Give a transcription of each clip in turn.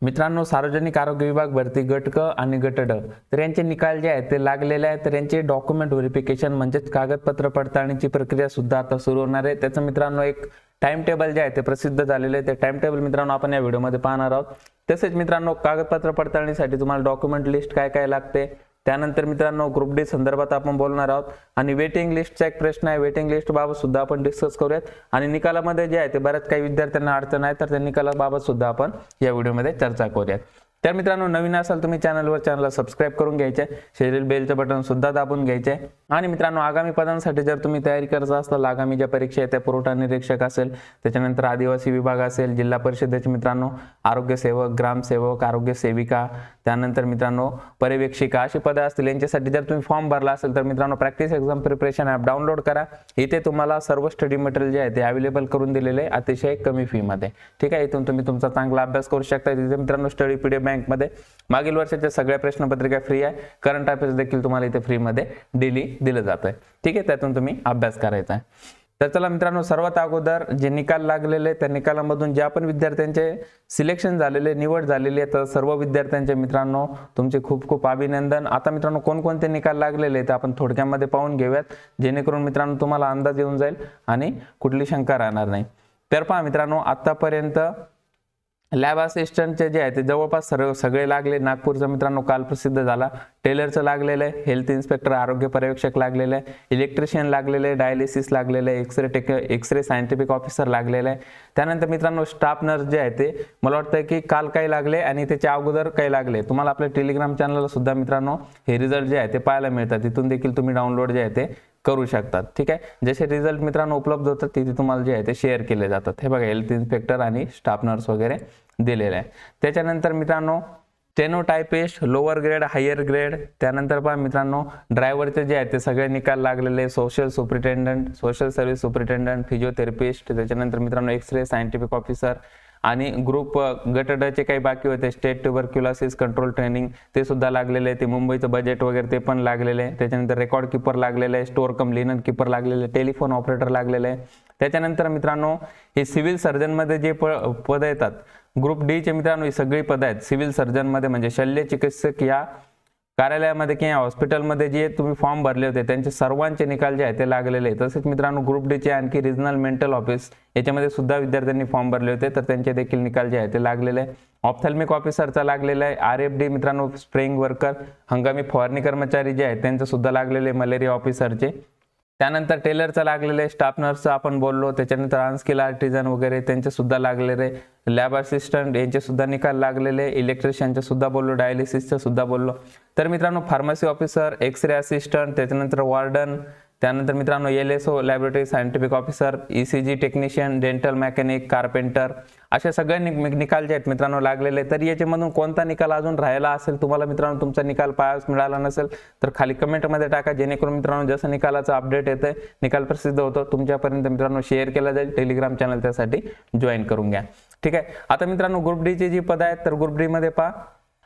मित्रांनो, सार्वजनिक आरोग्य विभाग भरती गट क आणि गट ड तर यांचे निकाल जे आहेत ते लागलेले आहेत। तर यांचे डॉक्युमेंट व्हेरिफिकेशन म्हणजेच कागदपत्र पडताळणीची प्रक्रिया सुद्धा आता सुरू होणार आहे। त्याचं मित्रांनो एक टाइम टेबल जे आहे ते प्रसिद्ध झालेले आहे। ते टाइम टेबल मित्रांनो आपण या व्हिडिओमध्ये पाहणार आहोत। तसेच मित्रांनो, कागदपत्र पडताळणीसाठी तुम्हाला डॉक्युमेंट लिस्ट काय काय लागते, त्यानंतर मित्रांनो ग्रुप डी संदर्भात आपण बोलणार आहोत आणि वेटिंग लिस्टचा एक प्रश्न आहे, वेटिंग लिस्ट बाबत सुद्धा आपण डिस्कस करूयात आणि निकालामध्ये जे आहे ते बऱ्याच काही विद्यार्थ्यांना अडचण आहे, तर त्या निकालाबाबत सुद्धा आपण या व्हिडिओमध्ये चर्चा करूयात। तर मित्रांनो, नवीन असाल तुम्ही चॅनलला सबस्क्राइब करून घ्यायचे, शेअर बेलचं बटन सुद्धा दाबून घ्यायचे आणि मित्रांनो आगामी पदांसाठी जर तुम्ही तयारी करत असाल, आगामी ज्या परीक्षा आहेत त्या पुरवठा निरीक्षक असेल, त्याच्यानंतर आदिवासी विभाग असेल, जिल्हा परिषदेचे मित्रांनो आरोग्य सेवक, ग्रामसेवक, आरोग्य सेविका, त्यानंतर मित्रांनो पर्यवेक्षिका अशी पदे असतील, यांच्यासाठी जर तुम्ही फॉर्म भरला असेल तर मित्रांनो practice exam preparation app download करा। इथे तुम्हाला सर्व स्टडी मटेरियल जे आहे ते अवेलेबल करून दिलेले आहे अतिशय कमी फी मध्ये। ठीक आहे, इथून तुम्ही तुमचा चांगला अभ्यास करू शकता। तिथे मित्रांनो स्टडी पीडीएफ बँक मध्ये मागील वर्षाच्या सगळ्या प्रश्नपत्रिका फ्री आहे, करंट अफेअर्स देखील तुम्हाला इथे फ्री मध्ये डेली दिलं जात आहे। ठीक आहे, त्यातून तुम्ही अभ्यास करायचा आहे। तर चला मित्रांनो, सर्वात अगोदर जे निकाल लागलेले त्या निकालामधून जे आपण विद्यार्थ्यांचे सिलेक्शन झालेले, निवड झालेली आहे, तर सर्व विद्यार्थ्यांचे मित्रांनो तुमचे खूप खूप अभिनंदन। आता मित्रांनो कोणकोणते निकाल लागलेले ते आपण थोडक्यामध्ये पाहून घेऊयात, जेणेकरून मित्रांनो तुम्हाला अंदाज येऊन जाईल आणि कुठली शंका राहणार नाही। तर पहा मित्रांनो, आतापर्यंत लॅब असिस्टंटचे जे आहे ते जवळपास सगळे लागले। नागपूरचा मित्रांनो काल प्रसिद्ध झाला, टेलरचं लागलेलं आहे, हेल्थ इन्स्पेक्टर आरोग्य पर्यवेक्षक लागलेलं आहे, इलेक्ट्रिशियन लागलेलं आहे, डायलिसिस लागलेलं आहे, एक्सरे सायंटिफिक ऑफिसर लागलेलं आहे। त्यानंतर मित्रांनो स्टाफ नर्स जे आहे ते मला वाटतं की काल काही लागले आणि त्याच्या अगोदर काही लागले। तुम्हाला आपल्या टेलिग्राम चॅनलला सुद्धा मित्रांनो हे रिझल्ट जे आहे ते पाहायला मिळतात, तिथून देखील तुम्ही डाउनलोड जे आहे ते करू शकतात। ठीक आहे, जसे रिझल्ट मित्रांनो उपलब्ध होतात तिथे तुम्हाला जे आहे ते शेअर केले जातात। हे बघा, हेल्थ इन्स्पेक्टर आणि स्टाफ नर्स वगैरे दिलेलं आहे। त्याच्यानंतर मित्रांनो स्टेनोटायपिस्ट लोअर ग्रेड, हायर ग्रेड, त्यानंतर पहा मित्रांनो ड्रायव्हरचे जे आहे ते सगळे निकाल लागलेले, social superintendent, social service superintendent, physiotherapist, त्याच्यानंतर मित्रांनो एक्सरे सायंटिफिक ऑफिसर आणि ग्रुप गट ड चे काही बाकी होते, स्टेट ट्युबरक्युलोसिस कंट्रोल ट्रेनिंग ते सुद्धा लागलेले आहे, ते मुंबईचं बजेट वगैरे ते पण लागलेले आहे। त्याच्यानंतर रेकॉर्ड कीपर लागलेले आहे, स्टोअर कम लिनन कीपर लागलेले, टेलिफोन ऑपरेटर लागलेले आहे। त्याच्यानंतर मित्रांनो हे सिव्हिल सर्जन मध्ये जे पद येतात ग्रुप डी चे मित्रांनो, ही सगळी पद आहेत सिव्हिल सर्जन मध्ये, म्हणजे शल्य चिकित्सक या कार्यालयामध्ये किंवा हॉस्पिटलमध्ये जे तुम्ही फॉर्म भरले होते त्यांचे सर्वांचे निकाल जे आहे ते लागलेले आहेत। तसेच मित्रांनो ग्रुप डी चे आणखी रिजनल मेंटल ऑफिस याच्यामध्ये सुद्धा विद्यार्थ्यांनी फॉर्म भरले होते, तर त्यांचे देखील निकाल जे आहे ते लागलेले आहे। ऑप्थॅल्मिक ऑफिसरचा लागलेला आहे, RFD मित्रांनो स्प्रेइंग वर्कर, हंगामी फवारणी कर्मचारी जे आहेत त्यांचे सुद्धा लागलेले, मलेरिया ऑफिसरचे। त्यानंतर टेलरचा लागलेले, स्टाफ नर्सचं आपण बोललो, त्याच्यानंतर अनस्किल आर्टिझन वगैरे त्यांचे सुद्धा लागलेले, लॅब असिस्टंट यांचे सुद्धा निकाल लागलेले, इलेक्ट्रिशियनचे सुद्धा बोललो, डायलिसिसचं सुद्धा बोललो। तर मित्रांनो फार्मसी ऑफिसर, एक्सरे असिस्टंट, त्याच्यानंतर वॉर्डन, त्यानंतर मित्रांनो LSO laboratory scientific officer, ECG technician, dental mechanic, carpenter असे सगळे निकाल जे आहेत मित्रांनो लागलेले। तर याच्यामधून कोणता निकाल अजून राहिला असेल, तुम्हाला मित्रांनो तुमचा निकाल पाहायला मिळाला नसेल तर खाली कमेंटमध्ये टाका, जेणेकरून मित्रांनो जसं निकालाचं अपडेट येतं, निकाल प्रसिद्ध होतो, तुमच्यापर्यंत मित्रांनो शेअर केला जाईल। टेलिग्राम चॅनल त्यासाठी जॉईन करून घ्या। ठीक आहे, आता मित्रांनो ग्रुप डी ची जी पद आहेत तर ग्रुप डी मध्ये पहा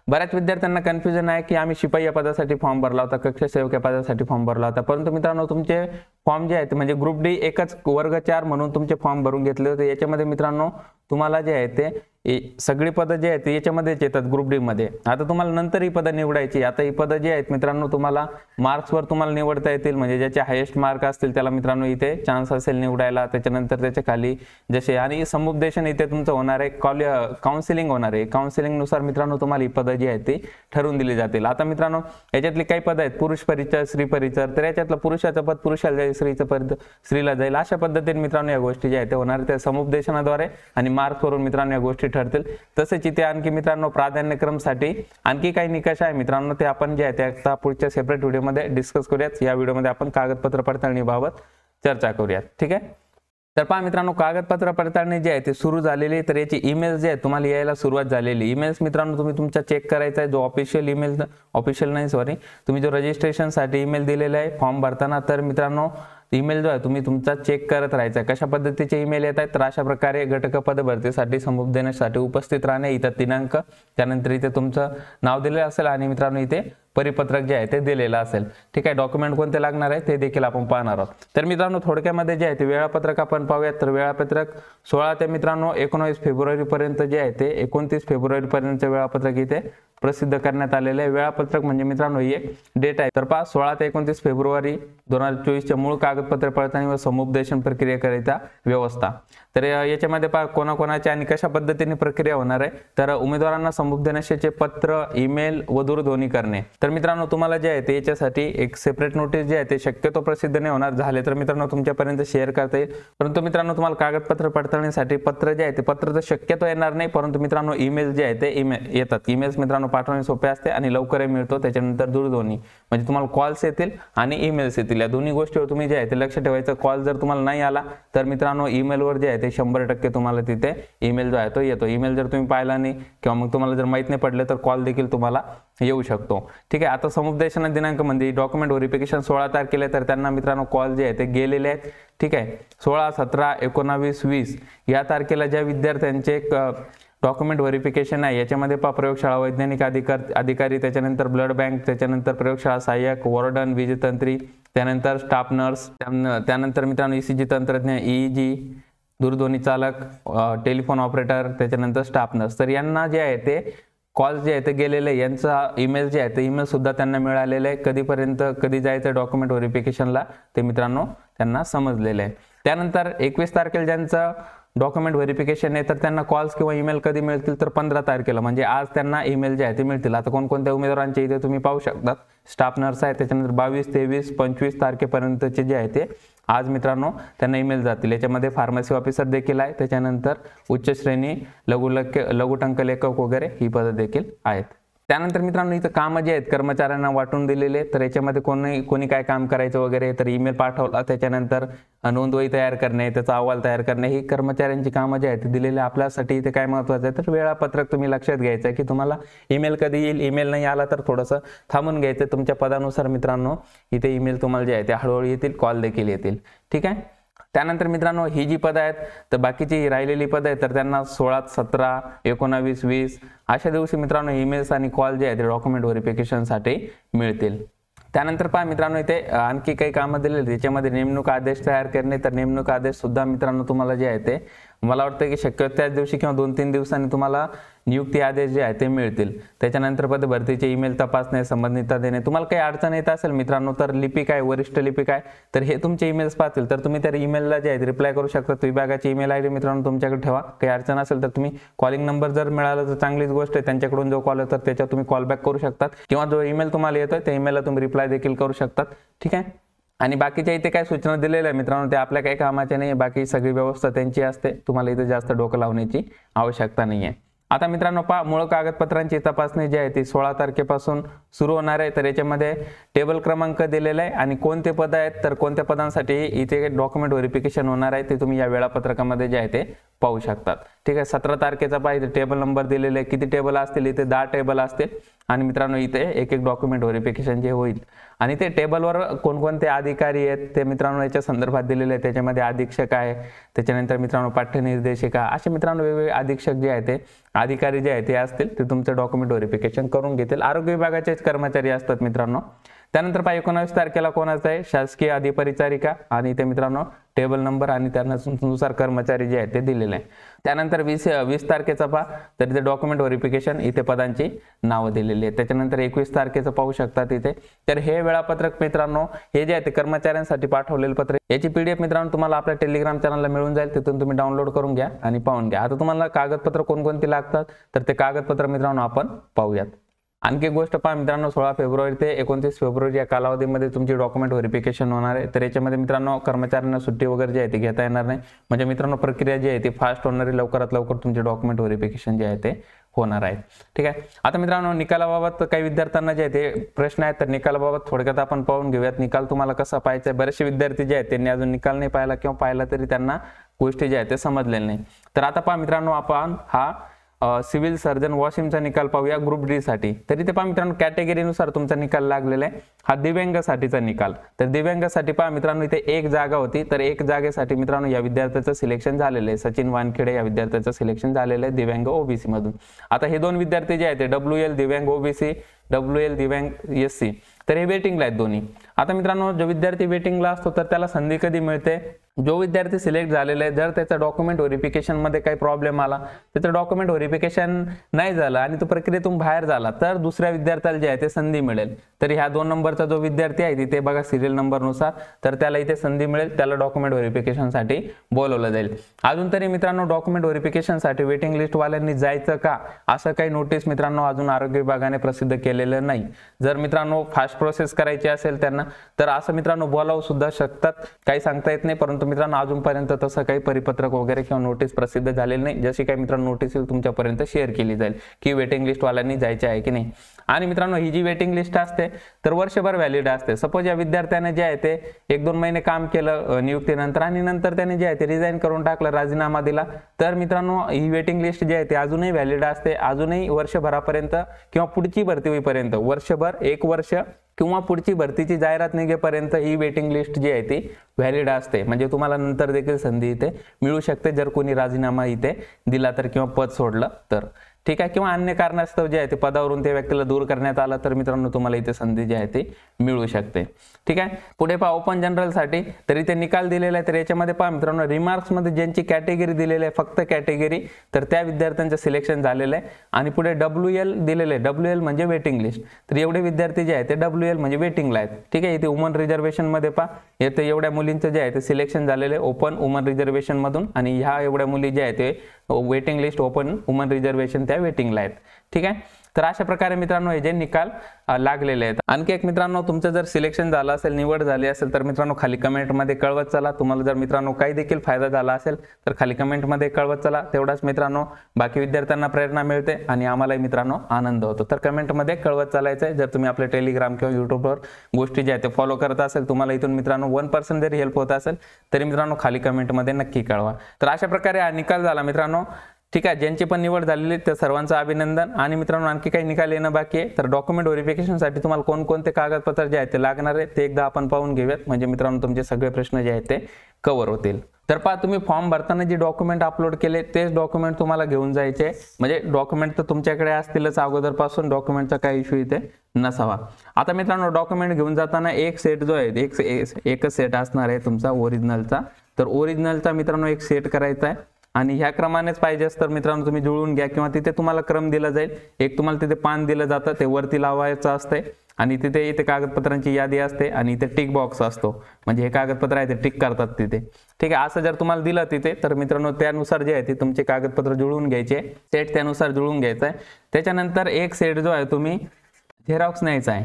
बऱ्याच विद्यार्थ्यांना कन्फ्युजन आहे की आम्ही शिपाई या पदासाठी फॉर्म भरला होता, कक्ष सेवक या पदासाठी फॉर्म भरला होता, परंतु मित्रांनो तुमचे फॉर्म जे आहेत म्हणजे ग्रुप डी एकच वर्ग 4 म्हणून तुमचे फॉर्म भरून घेतले होते। याच्यामध्ये मित्रांनो तुम्हाला जे आहे ते सगळी पदं जे आहेत याच्यामध्येच येतात ग्रुप डी मध्ये। आता तुम्हाला नंतर ही पदं निवडायची। आता ही पदं जी आहेत मित्रांनो तुम्हाला मार्क्सवर तुम्हाला निवडता येतील, म्हणजे ज्याचे हायेस्ट मार्क असतील त्याला मित्रांनो इथे चान्स असेल निवडायला। त्याच्यानंतर त्याच्या खाली जसे आणि समुपदेशन इथे तुमचं होणार आहे, काउन्सिलिंग होणार आहे, काउन्सिलिंग नुसार मित्रांनो तुम्हाला ही पदं जी आहेत ती ठरवून दिली जातील। आता मित्रांनो याच्यातली काही पदं आहेत पुरुष परिचर, स्त्री परिचर, तर याच्यातलं पुरुषाचं पद पुरुषाला जाईल, स्त्रीचं पद स्त्रीला जाईल, अशा पद्धतीने मित्रांनो या गोष्टी ज्या आहेत ते होणार त्या समुपदेशनाद्वारे आणि मार्क्सवरून मित्रांनो या गोष्टी ठरतील। तसेच इथे आणखी मित्रांनो प्राधान्यक्रमसाठी आणखी काही निकष आहे मित्रांनो, ते आपण जे आहे ते आता पुढच्या सेपरेट व्हिडिओमध्ये डिस्कस करूयात। या व्हिडिओमध्ये आपण कागदपत्र पडताळणीबाबत चर्चा करूयात। ठीक आहे, तर पहा मित्रांनो कागदपत्र पडताळणी जी आहे ते सुरू झालेली, तर याची ईमेल्स जे आहेत तुम्हाला यायला सुरुवात झालेली। ईमेल्स मित्रांनो तुम्ही तुमचा चेक करायचा आहे, जो तुम्ही जो रजिस्ट्रेशनसाठी ईमेल दिलेला आहे फॉर्म भरताना, तर मित्रांनो ईमेल जो आहे तुम्ही तुमचा चेक करत राहायचा। कशा पद्धतीचे ईमेल येत आहेत तर अशा प्रकारे घटक पद भरतीसाठी समुप देण्यासाठी उपस्थित राहणे, इथं दिनांक, त्यानंतर इथे तुमचं नाव दिलेलं असेल आणि मित्रांनो इथे परिपत्रक जे आहे ते दिलेलं असेल। ठीक आहे, डॉक्युमेंट कोणते लागणार आहे ते देखील आपण पाहणार आहोत। तर मित्रांनो थोडक्यामध्ये जे आहे ते वेळापत्रक आपण पाहूयात। तर वेळापत्रक 16 ते मित्रांनो 19 फेब्रुवारी पर्यंत जे आहे ते 29 फेब्रुवारी पर्यंत वेळापत्रक इथे प्रसिद्ध करण्यात आलेले आहे। वेळापत्रक म्हणजे मित्रांनो ही एक डेट आहे। तर पहा 16 ते 29 फेब्रुवारी 2024 चे मूळ कागदपत्र पडताळणी व समुपदेशन प्रक्रियेकरिता व्यवस्था। तर याच्यामध्ये पहा कोणाकोणाची आणि कशा पद्धतीने प्रक्रिया होणार आहे। तर उमेदवारांना समुपदेशनाचे पत्र, ईमेल व दूरध्वनी करणे। तर मित्रांनो तुम्हाला जे आहे ते याच्यासाठी एक सेपरेट नोटीस जे आहे ते शक्यतो प्रसिद्ध नाही होणार, झाले तर मित्रांनो तुमच्यापर्यंत शेअर करता येईल। परंतु मित्रांनो तुम्हाला कागदपत्र पडताळणीसाठी पत्र जे आहे ते पत्र तर शक्यतो येणार नाही, परंतु मित्रांनो ईमेल जे आहे ते येतात। ईमेल्स मित्रांनो पाठवणे सोपे असते आणि लवकरही मिळतो। त्याच्यानंतर दूरध्वनी म्हणजे तुम्हाला कॉल्स येतील आणि ईमेल्स येतील, या दोन्ही गोष्टीवर तुम्ही जे आहे ते लक्ष ठेवायचं। कॉल जर तुम्हाला नाही आला तर मित्रांनो ईमेलवर जे आहे ते 100% तुम्हाला तिथे ईमेल जो आहे तो येतो। ईमेल जर तुम्ही पाहिला नाही किंवा मग तुम्हाला जर माहित नाही पडले तर कॉल देखील तुम्हाला येऊ शकतो। ठीक आहे, आता समुपदेशन दिनांक म्हणजे डॉक्युमेंट व्हेरिफिकेशन 16 तारखेला, तर त्यांना मित्रांनो कॉल जे आहे ते गेलेले आहेत। ठीक आहे, 16, 17, 19, 20 या तारखेला ज्या विद्यार्थ्यांचे डॉक्युमेंट व्हेरिफिकेशन आहे याच्यामध्ये प्रयोगशाळा वैज्ञानिक अधिकारी, त्याच्यानंतर ब्लड बँक, त्याच्यानंतर प्रयोगशाळा सहाय्यक, वॉर्डन, वीजतंत्री, त्यानंतर स्टाफ नर्स, त्यानंतर मित्रांनो ECG तंत्रज्ञ, EEG, दूरध्वनी चालक, टेलिफोन ऑपरेटर, त्याच्यानंतर स्टाफ नर्स, तर यांना जे आहे ते कॉल जे आहे ते गेलेले, यांचा ईमेल जे आहे ते ईमेल सुद्धा त्यांना मिळालेले आहे। कधीपर्यंत कधी जायचं डॉक्युमेंट व्हेरिफिकेशनला ते मित्रांनो त्यांना समजलेलं आहे। त्यानंतर 21 तारखेला ज्यांचं डॉक्युमेंट व्हेरिफिकेशन आहे तर त्यांना कॉल्स किंवा ईमेल कधी मिळतील तर 15 तारखेला, म्हणजे आज त्यांना ईमेल जे आहे ते मिळतील। आता कोणकोणत्या उमेदवारांचे इथे तुम्ही पाहू शकतात, स्टाफ नर्स आहे, त्याच्यानंतर 22, 23, 25 तारखेपर्यंतचे जे आहे ते आज मित्रांनो त्यांना ईमेल जातील। याच्यामध्ये फार्मसी ऑफिसर देखील आहे, त्याच्यानंतर उच्च श्रेणी लघुटंक लेखक वगैरे ही पदं देखील आहेत। त्यानंतर मित्रांनो इथं कामं जे आहेत कर्मचाऱ्यांना वाटून दिलेले, तर याच्यामध्ये कोणी काय काम करायचं वगैरे, तर ईमेल पाठवला, त्याच्यानंतर नोंदवही तयार करणे, त्याचा अहवाल तयार करणे, ही कर्मचाऱ्यांची कामं जे आहेत ते दिलेले। आपल्यासाठी इथे काय महत्त्वाचं आहे तर वेळापत्रक तुम्ही लक्षात घ्यायचं आहे की तुम्हाला ईमेल कधी येईल, ईमेल नाही आला तर थोडंसं थांबून घ्यायचं। तुमच्या पदानुसार मित्रांनो इथे ईमेल तुम्हाला जे आहे ते हळूहळू येतील, कॉल देखील येतील। ठीक आहे, त्यानंतर मित्रांनो ही जी पदं आहेत तर बाकीची राहिलेली पदं आहेत तर त्यांना 16, 17, 19, 20 अशा दिवशी मित्रांनो ईमेल्स आणि कॉल जे आहे ते डॉक्युमेंट व्हेरिफिकेशनसाठी मिळतील। त्यानंतर पहा मित्रांनो इथे आणखी काही कामं दिलेली, त्याच्यामध्ये नेमणूक आदेश तयार करणे, तर नेमणूक आदेश सुद्धा मित्रांनो तुम्हाला जे आहे ते मला वाटतं की शक्यतो त्याच दिवशी किंवा 2-3 दिवसांनी तुम्हाला नियुक्ती आदेश जे आहे ते मिळतील। त्याच्यानंतर पद भरतीचे ईमेल तपासणे, संबंधितता देणे। तुम्हाला काही अडचण येत असेल मित्रांनो तर लिपिक आहे, वरिष्ठ लिपिक आहे, तर हे तुमचे ईमेल्स पाहतील तर तुम्ही त्या ईमेलला जे आहे रिप्लाय करू शकता। विभागाची ईमेल आयडी मित्रांनो तुमच्याकडे ठेवा। काही अडचण असेल तर तुम्ही कॉलिंग नंबर जर मिळाला तर चांगलीच गोष्ट आहे, त्यांच्याकडून जो कॉल येतो त्याच्यावर तुम्ही कॉल बॅक करू शकतात किंवा जो ईमेल तुम्हाला येतोय त्या ईमेलला तुम्ही रिप्लाय देखील करू शकतात। ठीक आहे, आणि बाकीच्या इथे काय सूचना दिलेल्या आहे मित्रांनो ते आपल्या काही कामाचे नाही, बाकी सगळी व्यवस्था त्यांची असते, तुम्हाला इथे जास्त डोकं लावण्याची आवश्यकता नाही आहे। आता मित्रांनो पहा मूळ कागदपत्रांची तपासणी जी आहे ती 16 तारखेपासून सुरू होणार आहे। तर याच्यामध्ये टेबल क्रमांक दिलेला आहे आणि कोणते पद आहेत तर कोणत्या पदांसाठी इथे डॉक्युमेंट व्हेरिफिकेशन होणार आहे ते तुम्ही या वेळापत्रकामध्ये जे आहे ते पाहू शकतात। ठीक आहे, 17 तारखेचा पहा इथे टेबल नंबर दिलेले आहे, किती टेबल असतील इथे 10 टेबल असतील आणि मित्रांनो इथे एक डॉक्युमेंट व्हेरिफिकेशन जे होईल आणि ते टेबलवर कोणकोणते अधिकारी आहेत ते मित्रांनो याच्या संदर्भात दिलेले आहे। त्याच्यामध्ये अधीक्षक आहे, त्याच्यानंतर मित्रांनो पाठ्यनिर्देशिका, असे मित्रांनो वेगवेगळे अधीक्षक जे आहे ते अधिकारी जे आहे ते असतील ते तुमचं डॉक्युमेंट व्हेरिफिकेशन करून घेतील। आरोग्य विभागाचेच कर्मचारी असतात मित्रांनो। त्यानंतर पहा 19 तारखेला कोणाचं आहे शासकीय अधिपरिचारिका आणि ते मित्रांनो टेबल नंबर आणि त्यानुसार कर्मचारी जे आहेत ते दिलेले आहे। त्यानंतर 20 तारखेचा पहा तर इथे डॉक्युमेंट व्हेरिफिकेशन इथे पदांची नावं दिलेली आहेत। त्याच्यानंतर 21 तारखेचं पाहू शकतात इथे। तर हे वेळापत्रक मित्रांनो हे जे आहे ते कर्मचाऱ्यांसाठी पाठवलेलं पत्र, याची PDF मित्रांनो तुम्हाला आपल्या टेलिग्राम चॅनलला मिळून जाईल, तिथून तुम्ही डाउनलोड करून घ्या आणि पाहून घ्या। आता तुम्हाला कागदपत्र कोणकोणती लागतात तर ते कागदपत्र मित्रांनो आपण पाहूयात। आणखी गोष्ट पहा मित्रांनो 16 फेब्रुवारी ते 29 फेब्रुवारी या कालावधीमध्ये तुमची डॉक्युमेंट व्हेरिफिकेशन होणार आहे। तर याच्यामध्ये मित्रांनो कर्मचाऱ्यांना सुट्टी वगैरे जी आहे ती घेता येणार नाही, म्हणजे मित्रांनो प्रक्रिया जी आहे ती फास्ट होणार आहे, लवकरात लवकर तुमचे डॉक्युमेंट व्हेरिफिकेशन जे आहे ते होणार आहे। ठीक आहे, आता मित्रांनो निकालाबाबत काही विद्यार्थ्यांना जे आहे ते प्रश्न आहेत, तर निकालाबाबत थोडक्यात आपण पाहून घेऊयात। निकाल तुम्हाला कसा पाहायचा आहे, बरेचसे विद्यार्थी जे आहेत त्यांनी अजून निकाल नाही पाहिला किंवा पाहिला तरी त्यांना गोष्टी ज्या आहेत ते समजलेल्या नाही। तर आता पहा मित्रांनो आपण हा सिव्हिल सर्जन वॉशिंगचा निकाल पाहूया ग्रुप डी साठी। तर इथे पहा मित्रांनो कॅटेगरीनुसार तुमचा निकाल लागलेला आहे, हा दिव्यांगासाठीचा निकाल। तर दिव्यांगासाठी पहा मित्रांनो इथे एक जागा होती, तर एक जागेसाठी मित्रांनो या विद्यार्थ्याचं सिलेक्शन झालेलं आहे, सचिन वानखेडे या विद्यार्थ्याचं सिलेक्शन झालेलं आहे दिव्यांग ओबीसी मधून। आता हे दोन विद्यार्थी जे आहेत ते WL दिव्यांग ओबीसी WL दिव्यांग SC, तर हे वेटिंगला आहेत दोन्ही. आता मित्रांनो जो विद्यार्थी वेटिंगला असतो तर त्याला संधी कधी मिळते, जो विद्यार्थी सिलेक्ट झालेला आहे जर त्याचा डॉक्युमेंट व्हेरिफिकेशन मध्ये काही प्रॉब्लेम आला, त्याचं डॉक्युमेंट व्हेरिफिकेशन नाही झालं आणि तो प्रक्रियेतून बाहेर झाला तर दुसऱ्या विद्यार्थ्याला जे आहे ते संधी मिळेल. तर ह्या 2 नंबरचा जो विद्यार्थी आहे तिथे बघा सिरियल नंबरनुसार, तर त्याला इथे संधी मिळेल, त्याला डॉक्युमेंट व्हेरिफिकेशनसाठी बोलवलं जाईल. अजून तरी मित्रांनो डॉक्युमेंट व्हेरिफिकेशनसाठी वेटिंग लिस्टवाल्यांनी जायचं का, असं काही नोटीस मित्रांनो अजून आरोग्य विभागाने प्रसिद्ध केलेलं नाही. जर मित्रांनो फास्ट प्रोसेस करायची असेल त्यांना तर असं मित्रांनो बोलावू सुद्धा शकतात, काही सांगता येत नाही. परंतु मित्रांनो अजूनपर्यंत तसं काही परिपत्रक वगैरे किंवा नोटीस प्रसिद्ध झालेली नाही. जशी काही मित्रांनो नोटीस येईल तुमच्यापर्यंत शेअर केली जाईल की वेटिंग लिस्ट वाल्यांनी जायचे आहे की नाही. आणि मित्रांनो ही जी वेटिंग लिस्ट असते तर वर्षभर व्हॅलिड असते. सपोज या विद्यार्थ्याने जे आहे ते 1-2 महिने काम केलं नियुक्तीनंतर आणि नंतर त्याने जे आहे ते रिझाईन करून टाकलं, राजीनामा दिला, तर मित्रांनो ही वेटिंग लिस्ट जी आहे ती अजूनही व्हॅलिड असते. अजूनही वर्षभरापर्यंत किंवा पुढची भरती होईपर्यंत, वर्षभर 1 वर्ष किंवा पुढची भरतीची जाहिरात निघेपर्यंत ही वेटिंग लिस्ट जी आहे ती व्हॅलिड असते. म्हणजे तुम्हाला नंतर देखील संधी इथे मिळू शकते जर कोणी राजीनामा इथे दिला तर किंवा पद सोडलं तर, ठीक आहे, किंवा अन्य कारणास्तव जे आहे ते पदावरून त्या व्यक्तीला दूर करण्यात आला तर मित्रांनो तुम्हाला इथे संधी जी आहे ती मिळू शकते. ठीक आहे, पुढे पहा ओपन जनरल साठी, तर इथे निकाल दिलेला आहे. तर याच्यामध्ये पहा मित्रांनो रिमार्क्स मध्ये ज्यांची कॅटेगरी दिलेली आहे, फक्त कॅटेगरी, तर त्या विद्यार्थ्यांचं सिलेक्शन झालेलं आहे. आणि पुढे WL दिलेले आहे, WL म्हणजे वेटिंग लिस्ट, तर एवढे विद्यार्थी जे आहेत ते WL म्हणजे वेटिंगला आहेत. ठीक आहे, इथे वुमन रिझर्वेशन मध्ये पहा येथे एवढ्या मुलींचं जे आहे ते सिलेक्शन झालेलं आहे ओपन वुमन रिझर्वेशन मधून, आणि ह्या एवढ्या मुली जे आहेत ते waiting list open woman reservation त्या वेटिंगला आहेत. ठीक आहे, तर अशा प्रकारे मित्रांनो हे जे निकाल लागलेले आहेत. आणखी एक मित्रांनो तुमचं जर सिलेक्शन झालं असेल, निवड झाली असेल तर मित्रांनो खाली कमेंटमध्ये कळवत चला. तुम्हाला जर मित्रांनो काही देखील फायदा झाला असेल तर खाली कमेंटमध्ये कळवत चला. तेवढाच मित्रांनो बाकी विद्यार्थ्यांना प्रेरणा मिळते आणि आम्हालाही मित्रांनो आनंद होतो. तर कमेंटमध्ये कळवत चालायचं आहे. जर तुम्ही आपले टेलिग्राम किंवा युट्यूबवर गोष्टी ज्या आहेत ते फॉलो करत असेल, तुम्हाला इथून मित्रांनो 1% जरी हेल्प होत असेल तरी मित्रांनो खाली कमेंटमध्ये नक्की कळवा. तर अशा प्रकारे हा निकाल झाला मित्रांनो. ठीक आहे, ज्यांची पण निवड झालेली त्या सर्वांचं अभिनंदन. आणि मित्रांनो आणखी काही निकाल येणं बाकी आहे. तर डॉक्युमेंट व्हेरिफिकेशनसाठी तुम्हाला कोणकोणते कागदपत्र जे आहेत ते लागणार आहे ते एकदा आपण पाहून घेऊयात, म्हणजे मित्रांनो तुमचे सगळे प्रश्न जे आहेत ते कव्हर होतील. तर पहा तुम्ही फॉर्म भरताना जे डॉक्युमेंट अपलोड केले तेच डॉक्युमेंट तुम्हाला घेऊन जायचे. म्हणजे डॉक्युमेंट तर तुमच्याकडे असतीलच अगोदरपासून, डॉक्युमेंटचा काही इश्यू इथे नसावा. आता मित्रांनो डॉक्युमेंट घेऊन जाताना एक सेट जो आहे एकच सेट असणार आहे तुमचा ओरिजिनलचा. तर ओरिजिनलचा मित्रांनो एक सेट करायचा आहे आणि ह्या क्रमानेच पाहिजे तर मित्रांनो तुम्ही जुळवून घ्या किंवा तिथे तुम्हाला क्रम दिला जाईल. एक तुम्हाला तिथे पान दिलं जातं, ते वरती लावायचं असतंय आणि तिथे इथे कागदपत्रांची यादी असते आणि इथे टिक बॉक्स असतो, म्हणजे हे कागदपत्र आहे ते टिक करतात तिथे. ठीक आहे, असं जर तुम्हाला दिलं तिथे तर मित्रांनो त्यानुसार जे आहे ते तुमचे कागदपत्र जुळवून घ्यायचे, सेट त्यानुसार जुळवून घ्यायचा आहे. त्याच्यानंतर एक सेट जो आहे तुम्ही झेरॉक्स न्यायचा आहे,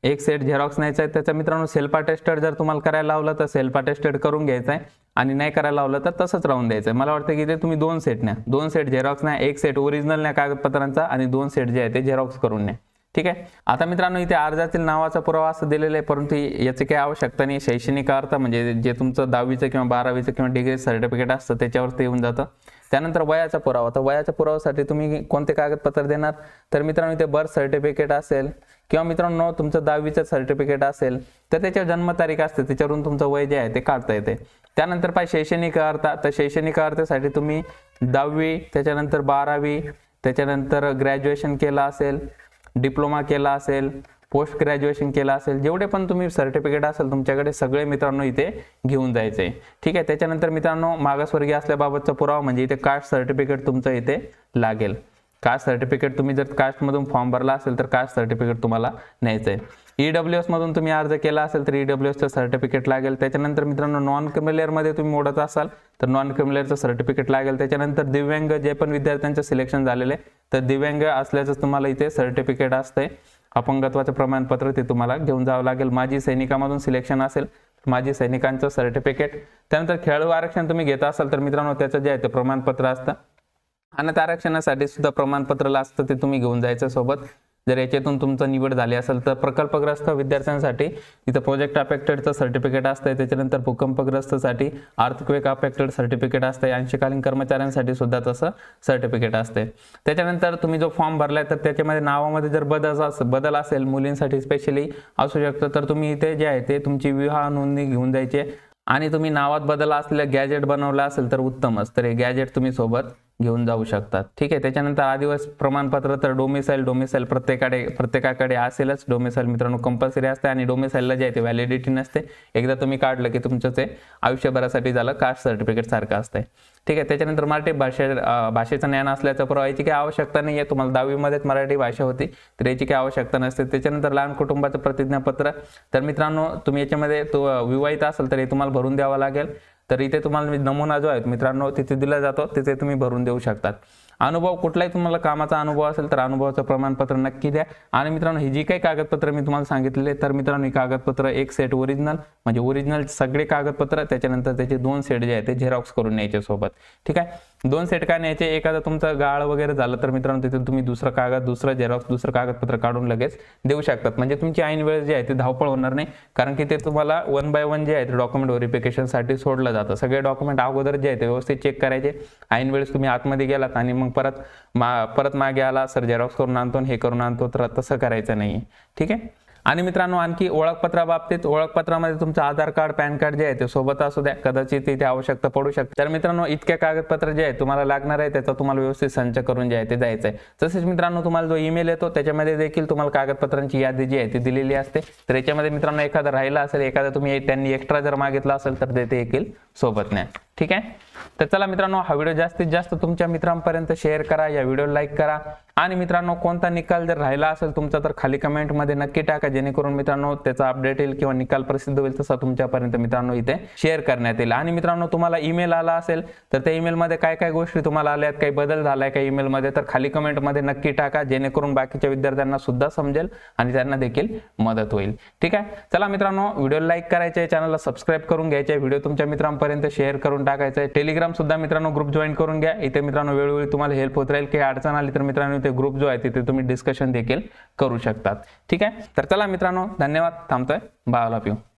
एक सेट झेरॉक्स न्यायचा आहे. त्याचा मित्रांनो सेल्फ अटेस्टेड जर तुम्हाला करायला लावलं तर सेल्फ अटेस्टेड करून घ्यायचं आहे आणि नाही करायला लावलं तर तसंच राहून द्यायचं आहे. मला वाटतं की ते तुम्ही 2 सेट न्या, 2 सेट झेरॉक्स न्या, एक सेट ओरिजिनल न्या कागदपत्रांचा आणि 2 सेट जे आहे ते झेरॉक्स करून न्या. ठीक आहे, आता मित्रांनो इथे अर्जातील नावाचा पुरावा असं दिलेलं आहे, परंतु याची काही आवश्यकता नाही. शैक्षणिक अर्थ म्हणजे जे तुमचं 10वीचं किंवा 12वीचं किंवा डिग्री सर्टिफिकेट असतं त्याच्यावरती येऊन जातं. त्यानंतर वयाचा पुरावा, तर वयाच्या पुराव्यासाठी तुम्ही कोणते कागदपत्र देणार, तर मित्रांनो इथे बर्थ सर्टिफिकेट असेल किंवा मित्रांनो तुमचं 10वीचं सर्टिफिकेट असेल तर त्याच्यावर जन्मतारीख असते, त्याच्यावरून तुमचं वय जे आहे ते काढता येते. त्यानंतर पाहिजे शैक्षणिक अर्थ, तर शैक्षणिक अर्थासाठी तुम्ही 10वी, त्याच्यानंतर 12वी, त्याच्यानंतर ग्रॅज्युएशन केलं असेल, डिप्लोमा केला असेल, पोस्ट ग्रॅज्युएशन केला असेल, जेवढे पण तुम्ही सर्टिफिकेट असेल तुमच्याकडे सगळे मित्रांनो इथे घेऊन जायचे. ठीक आहे, त्याच्यानंतर मित्रांनो मागासवर्गीय असल्याबाबतचा पुरावा म्हणजे इथे कास्ट सर्टिफिकेट तुमचं इथे लागेल. कास्ट सर्टिफिकेट तुम्ही जर कास्टमधून फॉर्म भरला असेल तर कास्ट सर्टिफिकेट तुम्हाला न्यायचं आहे. EWS मधून तुम्ही अर्ज केला असेल तर EWSचं सर्टिफिकेट लागेल. त्याच्यानंतर मित्रांनो नॉन क्रिमिलियरमध्ये तुम्ही मोडत असाल तर नॉन क्रिमिलियरचं सर्टिफिकेट लागेल. त्याच्यानंतर दिव्यांग जे पण विद्यार्थ्यांचं सिलेक्शन झालेले तर दिव्यांग असल्याचं तुम्हाला इथे सर्टिफिकेट असतंय. अपंगत्वाचं प्रमाणपत्र ते तुम्हाला घेऊन जावं लागेल. माजी सैनिकामधून सिलेक्शन असेल माजी सैनिकांचं सर्टिफिकेट. त्यानंतर खेळाडू आरक्षण तुम्ही घेत असाल तर मित्रांनो त्याचं जे आहे ते प्रमाणपत्र असतं. अनाथ आरक्षणासाठी सुद्धा प्रमाणपत्र असतं, ते तुम्ही घेऊन जायचं सोबत. जर याच्यातून तुमचं निवड झाली असेल तर प्रकल्पग्रस्त विद्यार्थ्यांसाठी इथं प्रोजेक्ट अफेक्टेडचं सर्टिफिकेट असतंय. त्याच्यानंतर भूकंपग्रस्तसाठी अर्थक्वेक अफेक्टेड सर्टिफिकेट असतंय. अंशकालीन कर्मचाऱ्यांसाठी सुद्धा तसं सर्टिफिकेट असते. त्याच्यानंतर तुम्ही जो फॉर्म भरलाय तर त्याच्यामध्ये नावामध्ये जर बदल असेल मुलींसाठी स्पेशली असू शकतं तर तुम्ही इथे जे आहे ते तुमची विवाह नोंदणी घेऊन जायची आणि तुम्ही नावात बदल असलेलं गॅजेट बनवलं असेल तर उत्तमच. तर हे गॅजेट तुम्ही सोबत घेऊन जाऊ शकतात. ठीक आहे. त्याच्यानंतर आदिवासी प्रमाणपत्र तर डोमिसाईल प्रत्येकाकडे असेलच. डोमिसाईल मित्रांनो कंपल्सरी असते आणि डोमिसाईलला जे आहे ते व्हॅलिडिटी नसते. एकदा तुम्ही काढलं की तुमचं ते आयुष्यभरासाठी झालं, कास्ट सर्टिफिकेट सारखं असतंय. ठीक आहे. त्याच्यानंतर मराठी भाषेचं ज्ञान असल्याचं पुरावा, याची काही आवश्यकता नाही आहे. तुम्हाला 10वी मध्येच मराठी भाषा होती तर याची काही आवश्यकता नसते. त्याच्यानंतर लहान कुटुंबाचं प्रतिज्ञापत्र, तर मित्रांनो तुम्ही याच्यामध्ये विवाहित असाल तर हे तुम्हाला भरून द्यावं लागेल. तर इथे तुम्हाला नमुना जो आहे मित्रांनो तिथे दिला जातो, तिथे तुम्ही भरून देऊ शकतात. अनुभव, कुठलाही तुम्हाला कामाचा अनुभव असेल तर अनुभवाचं प्रमाणपत्र नक्की द्या. आणि मित्रांनो ही जी काही कागदपत्र मी तुम्हाला सांगितलेले, तर मित्रांनो ही कागदपत्र एक सेट ओरिजिनल, म्हणजे ओरिजिनल सगळे कागदपत्र, त्याच्यानंतर त्याचे 2 सेट जे आहे ते झेरॉक्स करून न्यायचे सोबत. ठीक आहे. 2 सेट का न्यायचे, एखादा तुमचं गाळ वगैरे झालं तर मित्रांनो तिथे तुम्ही दुसरं झेरॉक्स दुसरं कागदपत्र काढून लगेच देऊ शकतात. म्हणजे तुमची ऐन वेळ जी आहे ती धावपळ होणार नाही, कारण की ते तुम्हाला 1 बाय 1 जे आहे ते डॉक्युमेंट व्हेरिफिकेशनसाठी सोडलं जातं. सगळे डॉक्युमेंट अगोदर जे आहे ते व्यवस्थित चेक करायचे. ऐन वेळेस तुम्ही आतमध्ये गेलात आणि मग परत मागे आला, सर झेरॉक्स करून आणतो हे करून आणतो, तर तसं करायचं नाही. ठीक आहे. आणि मित्रांनो आणखी ओळखपत्राबाबतीत, ओळखपत्रामध्ये तुमचं आधार कार्ड, पॅन कार्ड जे आहे ते सोबत असू द्या, कदाचित तिथे आवश्यकता पडू शकते. तर मित्रांनो इतक्या कागदपत्र जे आहे तुम्हाला लागणार आहे त्याचा तुम्हाला व्यवस्थित संच करून जे आहे ते द्यायचं आहे. तसेच मित्रांनो तुम्हाला जो ईमेल येतो त्याच्यामध्ये देखील तुम्हाला कागदपत्रांची यादी जी आहे ती दिलेली असते. तर याच्यामध्ये मित्रांनो एखादा राहिला असेल, एखादा त्यांनी एक्स्ट्रा जर मागितला असेल तर ते देखील सोबत न्या. ठीक आहे. तर चला मित्रांनो हा व्हिडिओ जास्तीत जास्त तुमच्या मित्रांपर्यंत शेअर करा, या व्हिडिओला लाईक करा. आणि मित्रांनो कोणता निकाल जर राहिला असेल तुमचा तर खाली कमेंटमध्ये नक्की टाका, जेणेकरून मित्रांनो त्याचा अपडेट येईल किंवा निकाल प्रसिद्ध होईल तसा तुमच्यापर्यंत मित्रांनो इथे शेअर करण्यात येईल. आणि मित्रांनो तुम्हाला ईमेल आला असेल तर त्या ईमेलमध्ये काय काय गोष्टी तुम्हाला आल्यात, काही बदल झालाय का ईमेलमध्ये, तर खाली कमेंटमध्ये नक्की टाका, जेणेकरून बाकीच्या विद्यार्थ्यांना सुद्धा समजेल आणि त्यांना देखील मदत होईल. ठीक आहे. चला मित्रांनो व्हिडिओला लाईक करायचे, चॅनलला सबस्क्राईब करून घ्यायचे, व्हिडिओ तुमच्या मित्रांपर्यंत शेअर करून टाकायचा आहे. टेलिग्राम सुद्धा मित्रांनो ग्रुप जॉईन करून घ्या. इथे मित्रांनो वेळोवेळी तुम्हाला हेल्प होत राहील. काही अडचण आली तर मित्रांनो ते ग्रुप जो आहे तिथे तुम्ही डिस्कशन देखील करू शकतात. ठीक आहे. तर चला मित्रांनो धन्यवाद. थांबतोय. बाय. All of you.